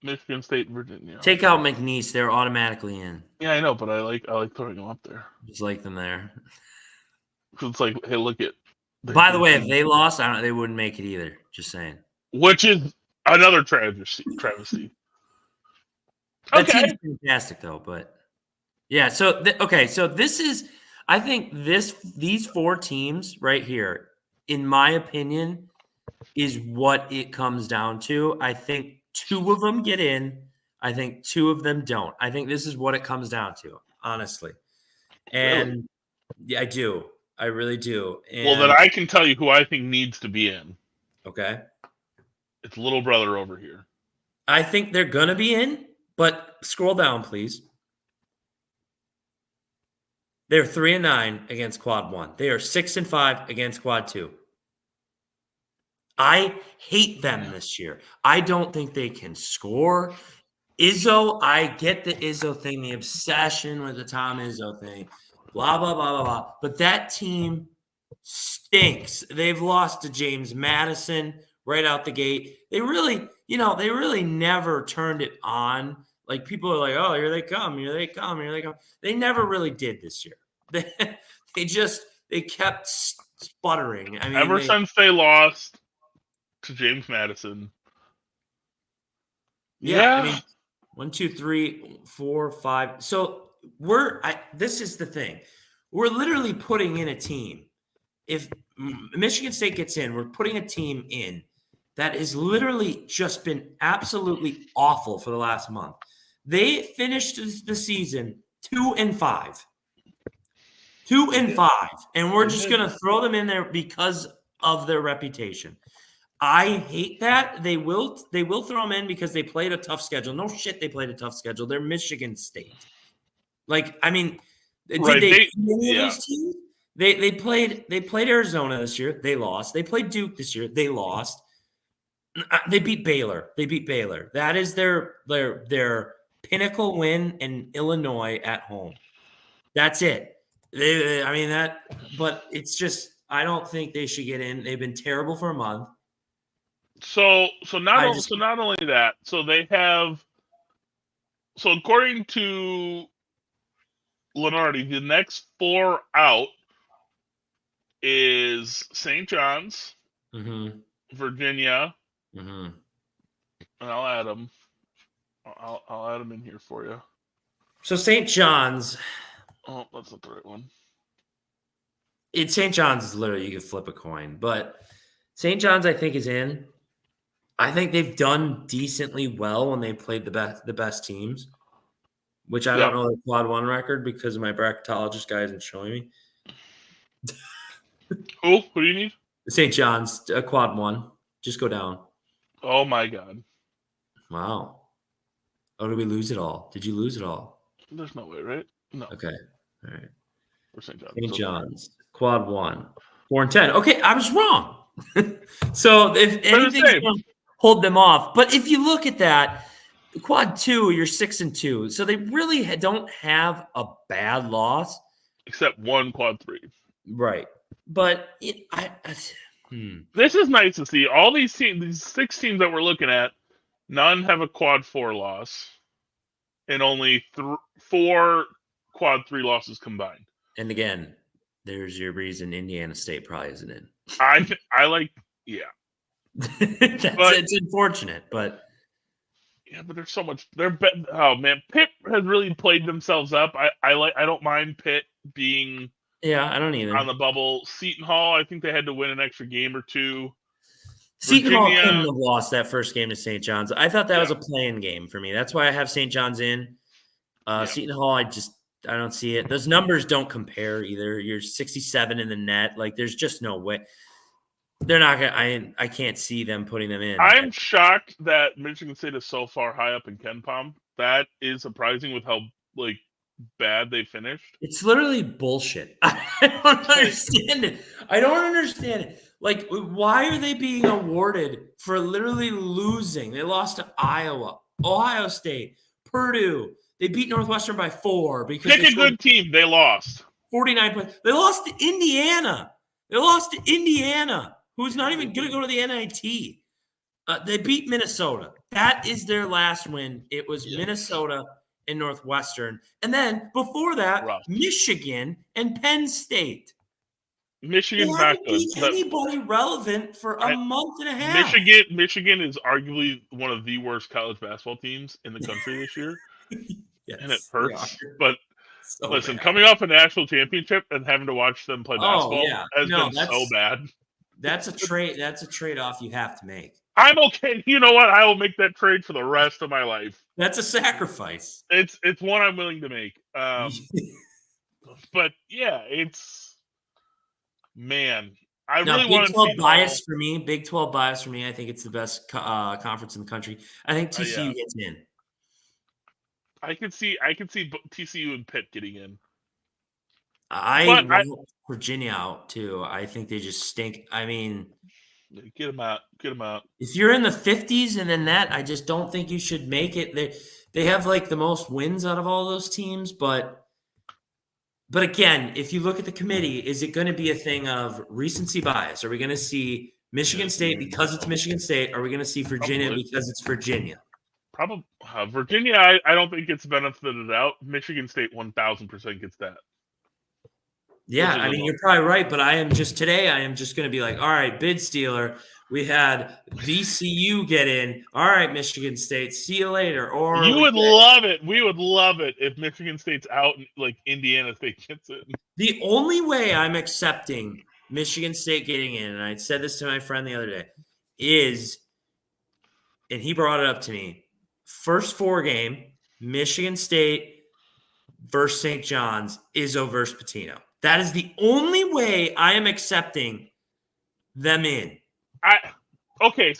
Michigan State, Virginia. Take out McNeese; they're automatically in. Yeah, I know, but I like throwing them up there. Just like them there. It's hey, look at. By the way, if they lost, they wouldn't make it either. Just saying. Which is another travesty. That team's fantastic, though. But yeah, so so this is, I think these 4 teams right here, in my opinion, is what it comes down to. I think 2 of them get in. I think 2 of them don't. I think this is what it comes down to, honestly. And Really? yeah, I do. I really do. And, Well, then I can tell you who I think needs to be in. Okay. It's little brother over here. I think they're going to be in, but scroll down, please. They're 3-9 against quad 1. They are 6-5 against quad 2. I hate them this year. I don't think they can score. Izzo, I get the Izzo thing, the obsession with the Tom Izzo thing, blah, blah, blah, blah, blah. But that team stinks. They've lost to James Madison right out the gate. They really never turned it on. Like, people are like, oh, here they come, here they come, here they come. They never really did this year. They kept sputtering. I mean, ever since they lost to James Madison. Yeah. I mean, 1, 2, 3, 4, 5. So this is the thing. We're literally putting in a team. If Michigan State gets in, we're putting a team in that has literally just been absolutely awful for the last month. They finished the season 2-5. 2-5. And we're just going to throw them in there because of their reputation. I hate that. They will throw them in because they played a tough schedule. No shit, they played a tough schedule. They're Michigan State. Like, I mean, did they beat any of those teams? They played Arizona this year. They lost. They played Duke this year. They lost. They beat Baylor. That is their pinnacle win in Illinois at home. That's it. But it's just, I don't think they should get in. They've been terrible for a month. So not only that, so according to Lenardi, the next 4 out is St. John's, Virginia, and I'll add them. I'll add them in here for you. So St. John's. Oh, that's not the right one. St. John's is literally, you can flip a coin, but St. John's, I think, is in. I think they've done decently well when they played the best teams, which I don't know the quad 1 record because my bracketologist guy isn't showing me. Who do you need? St. John's, quad 1. Just go down. Oh my God! Wow. Oh, did we lose it all? Did you lose it all? There's no way, right? No. Okay. All right. For St. John's. St. John's, quad 1, 4-10. Okay, I was wrong. So if anything's going to hold them off, but if you look at that, quad 2, you're 6-2. So they really don't have a bad loss, except one quad 3. Right. But this is nice to see. All these teams, these 6 teams that we're looking at, none have a quad 4 loss, and only 4 quad 3 losses combined. And again, there's your reason Indiana State probably isn't in. I like, yeah. It's unfortunate, but yeah, but there's so much. Oh man, Pitt has really played themselves up. I don't mind Pitt being. Yeah, I don't either. On the bubble. Seton Hall, I think they had to win an extra game or 2. Seton Hall couldn't have lost that first game to St. John's. I thought that was a play-in game for me. That's why I have St. John's in. Seton Hall, I don't see it. Those numbers don't compare either. You're 67 in the net. Like, there's just no way. They're not going to – I can't see them putting them in. I'm shocked that Michigan State is so far high up in KenPom. That is surprising with how, like, bad they finished. It's literally bullshit. I don't understand it. I don't understand it. Like, why are they being awarded for literally losing? They lost to Iowa, Ohio State, Purdue. They beat Northwestern by 4 because pick a good team. They lost 49 points. They lost to Indiana. Who's not even going to go to the NIT. They beat Minnesota. That is their last win. It was Minnesota and Northwestern. And then before that, Michigan and Penn State. Michigan's not good. Anybody relevant for a month and a half. Michigan is arguably one of the worst college basketball teams in the country this year. Yes, and it they hurts. are. But So listen, bad. coming off a national championship and having to watch them play basketball has been so bad. That's a trade. That's a trade-off you have to make. I'm okay. You know what? I will make that trade for the rest of my life. That's a sacrifice. It's one I'm willing to make. But yeah, it's man. I really want to see bias for me. Big 12 bias for me. I think it's the best conference in the country. I think TCU gets in. I can see TCU and Pitt getting in. I want Virginia out too. I think they just stink. I mean, get them out. Get them out. If you're in the 50s and then that, I just don't think you should make it. They have like the most wins out of all those teams, but again, if you look at the committee, is it going to be a thing of recency bias? Are we going to see Michigan State because it's Michigan State? Are we going to see Virginia because it's Virginia? Probably Virginia. I don't think it's benefited out. Michigan State 1000% gets that. Yeah, I mean, you're probably right, but I am just going to be like, all right, bid stealer. We had VCU get in. All right, Michigan State, see you later. Or you would love it. We would love it if Michigan State's out, like Indiana State gets in. The only way I'm accepting Michigan State getting in, and I said this to my friend the other day, is, and he brought it up to me, first 4 game, Michigan State versus St. John's, Izzo versus Pitino. That is the only way I am accepting them in. Okay.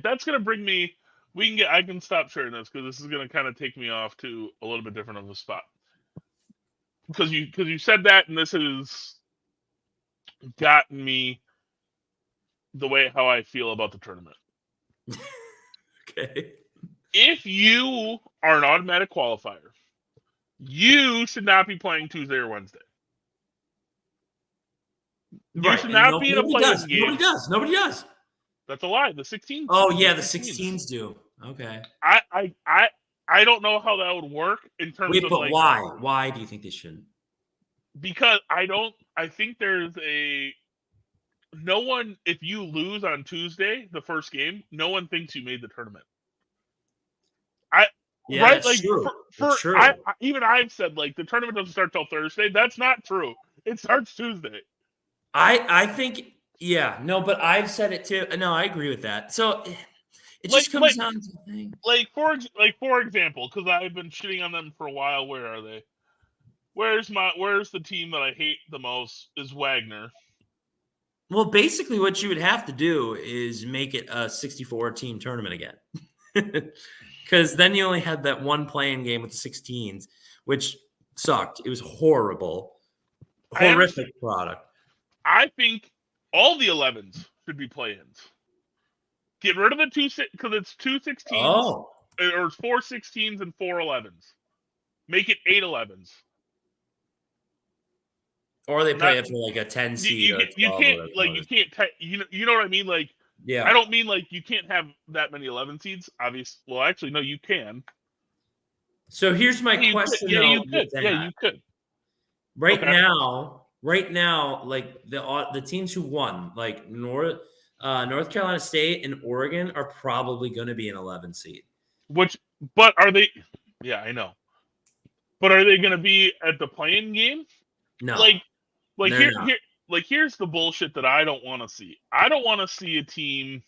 That's gonna bring me. I can stop sharing this because this is gonna kind of take me off to a little bit different of a spot. Because you said that, and this has gotten me the way how I feel about the tournament. Okay. If you are an automatic qualifier, you should not be playing Tuesday or Wednesday. You should not be in a play-in game. Nobody does. That's a lie. The 16s. Oh yeah, the 16s do. Okay. I don't know how that would work in terms of but why? Why do you think they shouldn't? Because I think there's no one. If you lose on Tuesday, the first game, no one thinks you made the tournament. That's true. That's true. Even I've said like the tournament doesn't start till Thursday. That's not true. It starts Tuesday. I think, but I've said it too. No, I agree with that. So it just comes down to the thing. For example, because I've been shitting on them for a while. Where are they? Where's the team that I hate the most? Is Wagner. Well, basically, what you would have to do is make it a 64-team tournament again, because then you only had that one playing game with the 16s, which sucked. It was horrible, horrific product. I think all the 11s should be play-ins. Get rid of the 2 because it's 2 16s or 4 16s and 4 11s. Make it 8 11s. Or they play it for like a 10 seed. You can't you know what I mean? Like, I don't mean like you can't have that many 11 seeds. Obviously, well, actually, no, you can. So here's my question. You could. Right now, like the teams who won, like North Carolina State and Oregon, are probably going to be an 11 seed. But are they? Yeah, I know. But are they going to be at the play-in game? No. Here's the bullshit that I don't want to see. I don't want to see a team.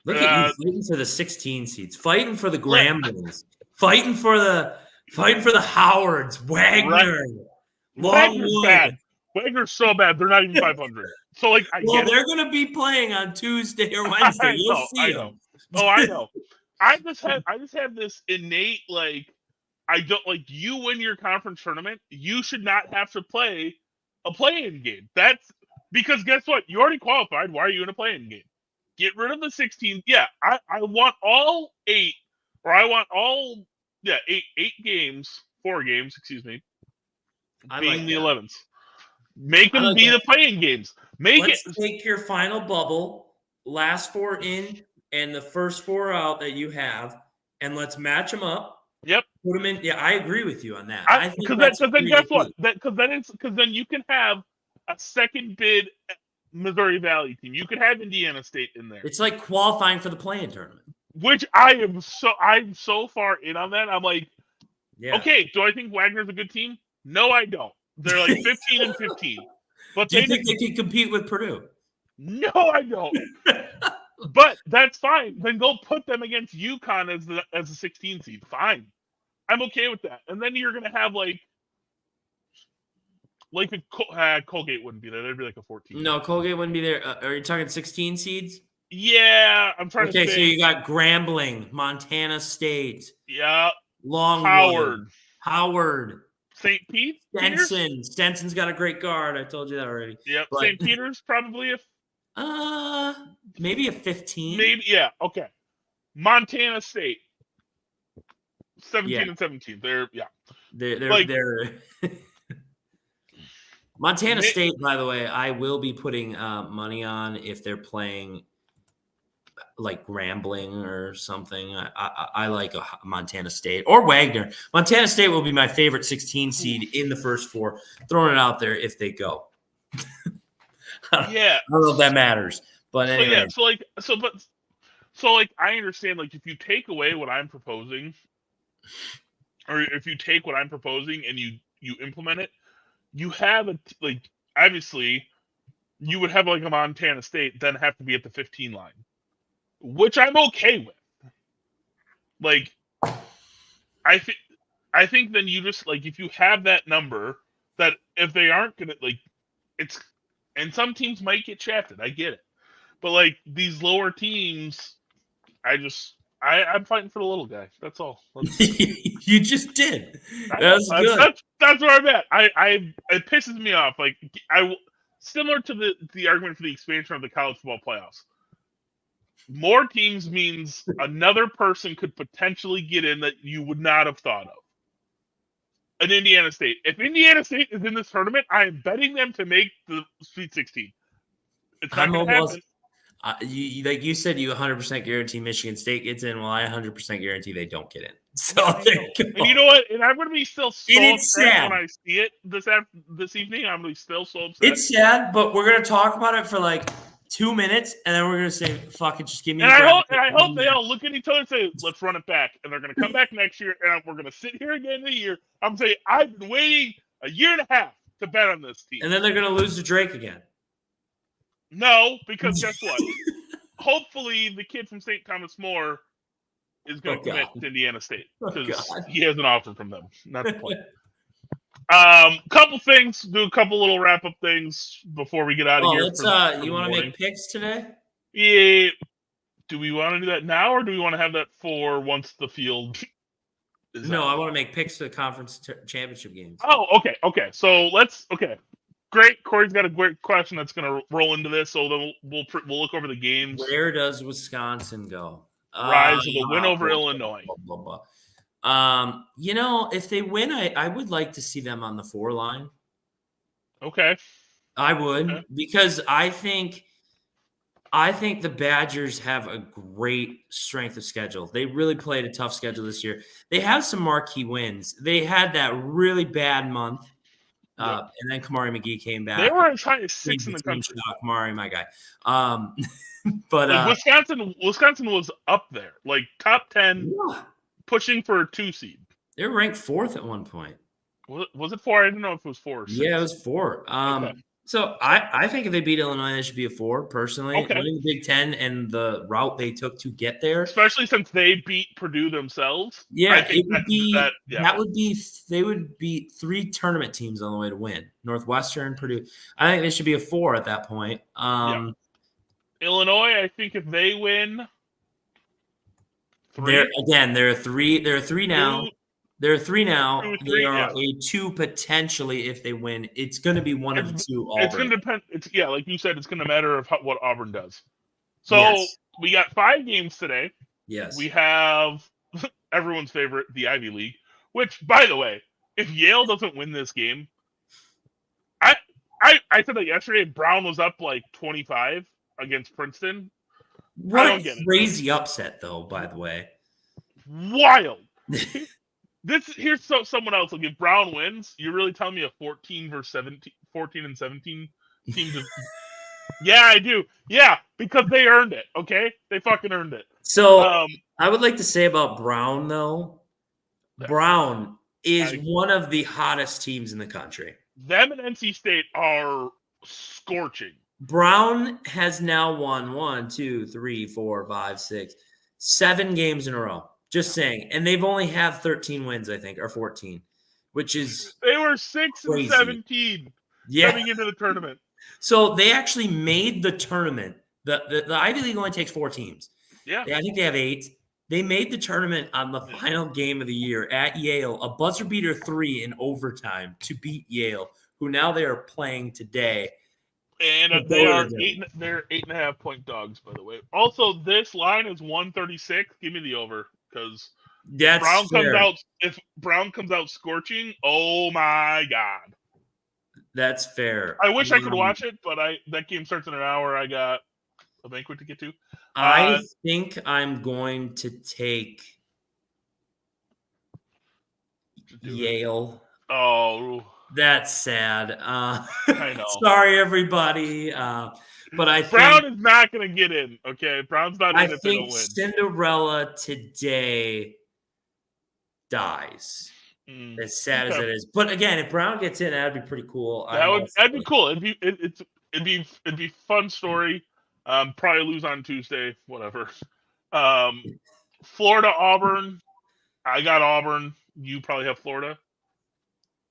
Look at you fighting for the 16 seeds, fighting for the Grambling, fighting for the Howards, Wagner. Right. Wagner's bad. Wagner's so bad. They're not even 500. So they're going to be playing on Tuesday or Wednesday. You'll see them. Oh, I know. I just have this innate I don't like you win your conference tournament. You should not have to play a play-in game. That's because guess what? You already qualified. Why are you in a play-in game? Get rid of the 16. Yeah, I want all 8, or I want all 8 games, 4 games, excuse me. Being the 11s. Make them be the playing games. Let's take your final bubble, last 4 in, and the first 4 out that you have, and let's match them up. Yep. Put them in. Yeah, I agree with you on that. Because then guess what? Because then you can have a second bid Missouri Valley team. You could have Indiana State in there. It's like qualifying for the play-in tournament. Which I'm so far in on that. I'm like, Yeah. okay, do I think Wagner's a good team? No, I don't. They're like 15 and 15. But do you think they can compete with Purdue? No, I don't. But that's fine. Then go put them against UConn as a 16 seed. Fine. I'm okay with that. And then you're gonna have like Colgate wouldn't be there. They'd be like a 14. No, Colgate wouldn't be there. Are you talking 16 seeds? Yeah, I'm trying to say. Okay, so you got Grambling, Montana State. Yeah. Longwood. Howard. St. Pete? Stenson. Stenson's got a great guard. I told you that already. Yep. St. Peter's probably maybe a 15. Maybe, yeah. Okay. Montana State. 17 and 17. They're Montana State, by the way, I will be putting money on if they're playing like Grambling or something. I like a Montana State or Wagner. Montana State will be my favorite 16 seed in the first four. Throwing it out there if they go. Yeah. I don't know if that matters. But anyway. So I understand, like, if you take away what I'm proposing, or if you take what I'm proposing and you implement it, you have obviously you would have like a Montana State then have to be at the 15 line, which I'm okay with. Like, I think then you just, like, if you have that number, that if they aren't gonna, like, it's, and some teams might get shafted, I get it, but like these lower teams, I'm fighting for the little guy. That's all. You just did. That's good. That's where I'm at. It pisses me off. Like, similar to the argument for the expansion of the college football playoffs. More teams means another person could potentially get in that you would not have thought of. An Indiana State. If Indiana State is in this tournament, I am betting them to make the Sweet 16. It's not going to happen. Like you said, you 100% guarantee Michigan State gets in. Well, I 100% guarantee they don't get in. So there you go. And you know what? And I'm going to be still so upset when I see it this evening. I'm going to be still so upset. It's sad, but we're going to talk about it for like 2 minutes, and then we're going to say, "Fuck it, just give me." And I hope they all look at each other and say, "Let's run it back." And they're going to come back next year, and we're going to sit here again in a year. I'm saying I've been waiting a year and a half to bet on this team. And then they're going to lose to Drake again. No, because guess what? Hopefully, the kid from St. Thomas More is going to commit to Indiana State because he has an offer from them. Not the point. Couple things. Do a couple little wrap up things before we get out of here. You want to make picks today? Yeah. Do we want to do that now, or do we want to have that for once the field? No, I want to make picks for the conference championship games. Oh, okay. So let's. Okay. Great. Corey's got a great question that's going to roll into this. So then we'll look over the games. Where does Wisconsin go? Rise of the win over Illinois. Blah, blah. If they win, I would like to see them on the 4 line. Okay. I would, because I think the Badgers have a great strength of schedule. They really played a tough schedule this year. They have some marquee wins. They had that really bad month. And then Kamari McGee came back. They were as high as 6 in the country. Kamari, my guy. But like Wisconsin was up there, like top 10, pushing for a 2 seed. They were ranked 4th at one point. Was it 4? I didn't know if it was 4 or 6. Yeah, it was 4. Okay. So I think if they beat Illinois, they should be a 4, personally. Okay. Winning the Big Ten and the route they took to get there. Especially since they beat Purdue themselves. Yeah, they would beat 3 tournament teams on the way to win. Northwestern, Purdue. I think they should be a 4 at that point. Illinois, I think if they win 3. They're a 3. They're a 3 now. They're a 3 now. 2 or 3, they are a 2 potentially if they win. It's going to be one of the 2. It's going to depend. Like you said, it's going to matter of what Auburn does. So we got 5 games today. Yes. We have everyone's favorite, the Ivy League. Which, by the way, if Yale doesn't win this game, I said that yesterday. Brown was up like 25 against Princeton. What a crazy upset, though. By the way, wild. Here's someone else. Like, if Brown wins, you're really telling me a 14 and 17 team Yeah, I do. Yeah, because they earned it. Okay, they fucking earned it. So I would like to say about Brown, though. Brown is one of the hottest teams in the country. Them and NC State are scorching. Brown has now won 7 games in a row. Just saying. And they've only have 13 wins, I think, or 14, which is they were 6 and 17 coming into the tournament. So they actually made the tournament. The Ivy League only takes 4 teams. Yeah. I think they have 8. They made the tournament on the final game of the year at Yale, a buzzer beater 3 in overtime to beat Yale, who now they are playing today. And they're 8.5 point dogs, by the way. Also, this line is 136. Give me the over, because if Brown comes out scorching, oh my god. That's fair. I wish I could watch it, but that game starts in an hour. I got a banquet to get to. I think I'm going to take Yale. Oh, that's sad. I know. Sorry, everybody. But I think Brown is not going to get in. Okay, Brown's not in if they don't win. Cinderella today dies. As sad as it is, but again, if Brown gets in, that'd be pretty cool. That'd be cool. It'd be fun story. Probably lose on Tuesday. Whatever. Florida, Auburn. I got Auburn. You probably have Florida.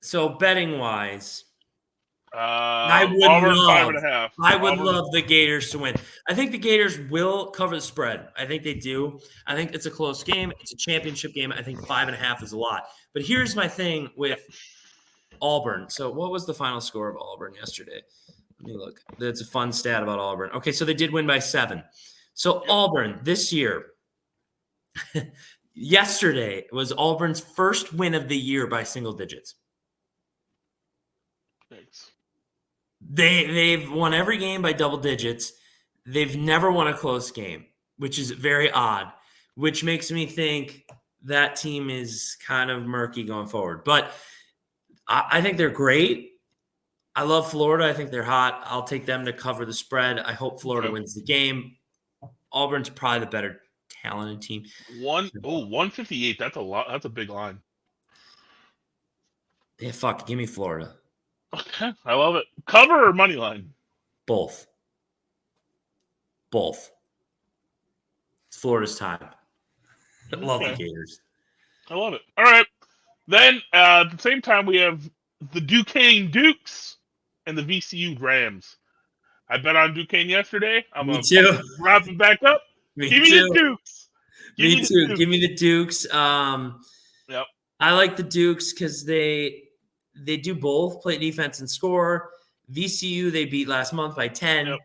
So betting wise, I would love the Gators to win. I think the Gators will cover the spread. I think they do. I think it's a close game. It's a championship game. I think 5.5 is a lot. But here's my thing with Auburn. So what was the final score of Auburn yesterday? Let me look. That's a fun stat about Auburn. Okay, so they did win by 7. So Auburn this year, yesterday was Auburn's first win of the year by single digits. Thanks. They've won every game by double digits. They've never won a close game, which is very odd, which makes me think that team is kind of murky going forward. But I think they're great. I love Florida. I think they're hot. I'll take them to cover the spread. I hope Florida wins the game. Auburn's probably the better talented team. 158. That's a lot. That's a big line. Yeah, fuck. Give me Florida. Okay, I love it. Cover or money line? Both. It's Florida's time. I love the Gators. I love it. All right. Then at the same time, we have the Duquesne Dukes and the VCU Rams. I bet on Duquesne yesterday. I'm going to wrap it back up. Give me the Dukes. Me too. Give me the Dukes. Yep. I like the Dukes because they do both, play defense and score. VCU, they beat last month by 10. Yep.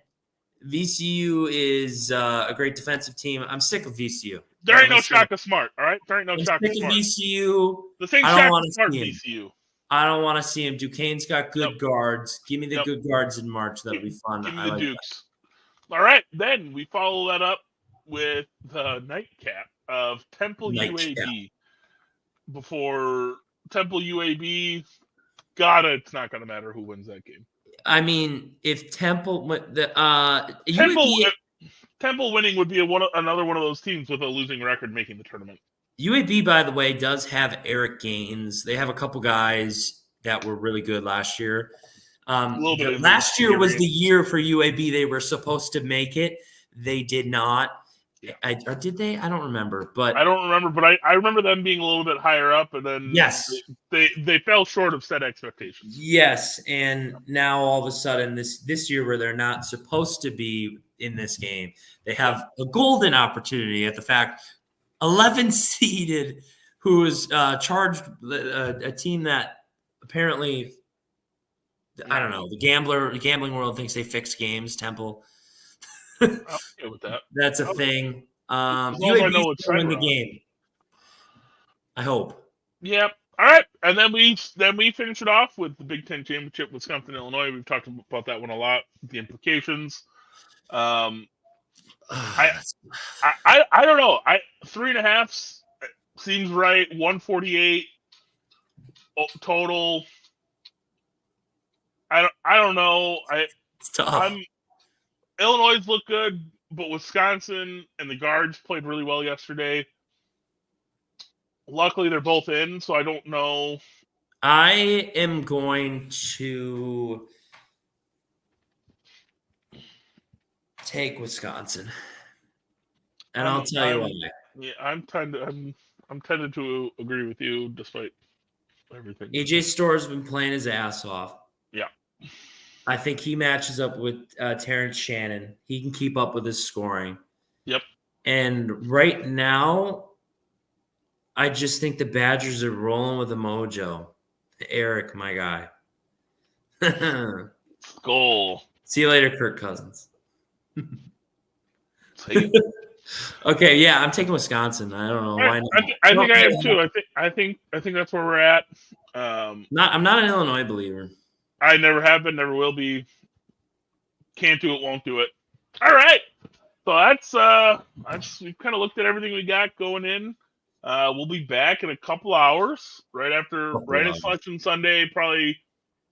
VCU is a great defensive team. I'm sick of VCU. There ain't no Shaka Smart, all right? There ain't no Shaka Smart. VCU. The same Shaka Smart VCU. I don't want to see him. Duquesne's got good guards. Give me the good guards in March. That'll be fun. Give me the Dukes. All right, then we follow that up with the nightcap of Temple UAB. Before Temple UAB, it's not going to matter who wins that game. I mean, if Temple Temple winning would be another one of those teams with a losing record making the tournament. UAB, by the way, does have Eric Gaines. They have a couple guys that were really good last year. Last year was the year for UAB. They were supposed to make it. They did not. Or did they? I don't remember. But I remember them being a little bit higher up, and then they fell short of set expectations. Yes, and now all of a sudden this year where they're not supposed to be in this game, they have a golden opportunity at the fact 11 seeded who is charged a team that apparently I don't know the gambling world thinks they fix games. Temple. I'm okay with that. That's a thing. UAB win the game. I hope. Yep. All right, and then we finish it off with the Big Ten championship, Wisconsin, Illinois. We've talked about that one a lot. The implications. I don't know. 3.5 seems right. 148 total. I don't know. It's tough. Illinois look good, but Wisconsin and the guards played really well yesterday. Luckily, they're both in, so I don't know. I am going to take Wisconsin, and I'll tell you why. Yeah, I'm tended to agree with you, despite everything. AJ Store's been playing his ass off. Yeah, I think he matches up with Terrence Shannon. He can keep up with his scoring. Yep. And right now, I just think the Badgers are rolling with a mojo. Eric, my guy. Goal. See you later, Kirk Cousins. Okay, yeah, I'm taking Wisconsin. I don't know why. I think I am too. I think that's where we're at. I'm not an Illinois believer. I never have been, never will be. Can't do it, won't do it. All right. So we've kind of looked at everything we got going in. We'll be back in a couple hours, right after Selection Sunday. Probably,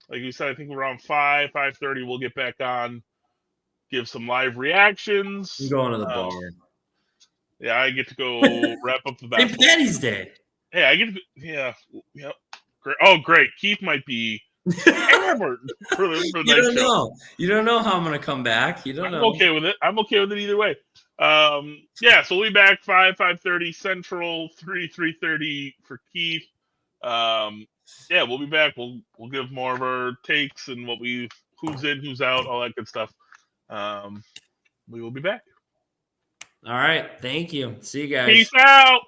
like you said, I think around 5:30. We'll get back on, give some live reactions. I'm going to the bar. Yeah, I get to go wrap up the basketball. St. Patty's Day. Hey, I get to. Yeah. Yep. Great. Oh, great. Keith might be hammered for the You next don't show. know. You don't know how I'm going to come back. You don't know. I'm okay with it. I'm okay with it either way. Yeah, so we'll be back 5:30 Central, 3:30 for Keith. Yeah, we'll be back. We'll give more of our takes and who's in, who's out, all that good stuff. We will be back. All right. Thank you. See you guys. Peace out.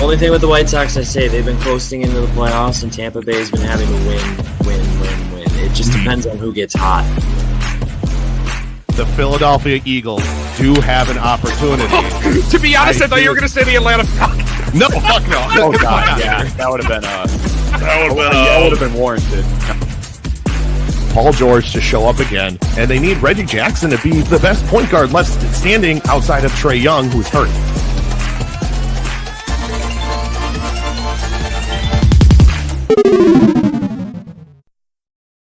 Only thing with the White Sox, I say they've been coasting into the playoffs, and Tampa Bay's been having to win. It just depends on who gets hot. The Philadelphia Eagles do have an opportunity. To be honest, I thought you were going to say the Atlanta Falcons. No, fuck no. Oh god, yeah, that would have been that would have been warranted. Paul George to show up again, and they need Reggie Jackson to be the best point guard left standing outside of Trae Young, who's hurt.